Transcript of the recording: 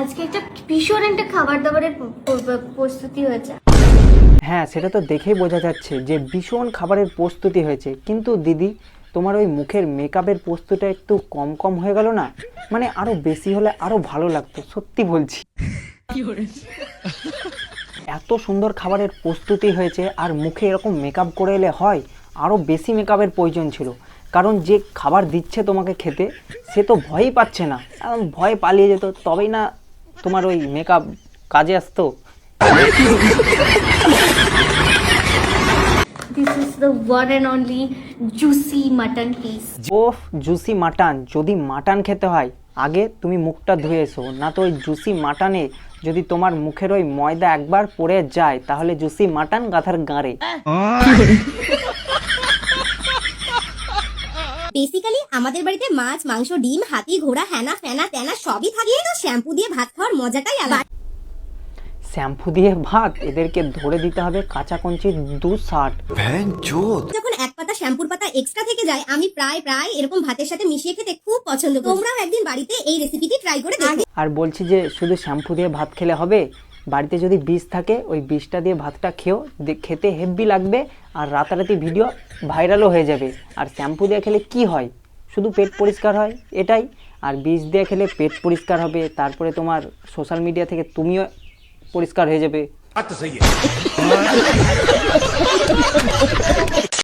আজকে ভীষণ একটা খাবার দাবারের প্রস্তুতি হয়েছে। হ্যাঁ, সেটা তো দেখেই বোঝা যাচ্ছে যে ভীষণ খাবারের প্রস্তুতি হয়েছে। কিন্তু দিদি, তোমার ওই মুখের মেকআপের প্রস্তুতিটা একটু কম কম হয়ে গেল না? মানে আরো বেশি হলে আরো ভালো লাগতো, সত্যি বলছি। এত সুন্দর খাবারের প্রস্তুতি হয়েছে আর মুখে এরকম মেকআপ করে এলে হয়? আরও বেশি মেকআপের প্রয়োজন ছিল, কারণ যে খাবার দিচ্ছে তোমাকে খেতে সে তো ভয়ই পাচ্ছে না, ভয়ে পালিয়ে যেত, তবেই না তোমার ওই মেকআপ কাজে আসতো। This is the one and only juicy mutton piece. Of, juicy mutton! যদি মাটন খেতে হয় আগে তুমি মুখটা ধুয়ে এসো, না তো ওই জুসি মাটনে যদি তোমার মুখের ওই ময়দা একবার পড়ে যায় তাহলে জুসি মাটন গাধার গাঁড়ে। বেসিক্যালি আমাদের বাড়িতে মাছ, মাংস, ডিম, হাতি, ঘোড়া, হ্যানা ফ্যানা ত্যানা সবই থাকে, তো শ্যাম্পু দিয়ে ভাত খাওয়ার মজাটাই আলাদা। শ্যাম্পু দিয়ে ভাত? এদেরকে ধরে দিতে হবে কাঁচা কঞ্চির 260। যখন এক পাতা শ্যাম্পুর পাতা এক্সট্রা থেকে যায়, আমি প্রায় এরকম ভাতের সাথে মিশিয়ে খেতে খুব পছন্দ করি। তোমরাও একদিন বাড়িতে এই রেসিপিটি ট্রাই করে দেখো। আর বলছি যে শুধু শ্যাম্পু দিয়ে ভাত খেলে হবে? বাড়িতে যদি বিষ থাকে ওই বিষটা দিয়ে ভাতটা খেও, খেতে হেভি লাগবে আর রাতারাতি ভিডিও ভাইরালও হয়ে যাবে। আর শ্যাম্পু দিয়ে খেলে কি হয়? শুধু পেট পরিষ্কার হয়, এটাই। আর বিষ দিয়ে খেলে পেট পরিষ্কার হবে, তারপরে তোমার সোশ্যাল মিডিয়া থেকে তুমিও পরিষ্কার হয়ে যাবে।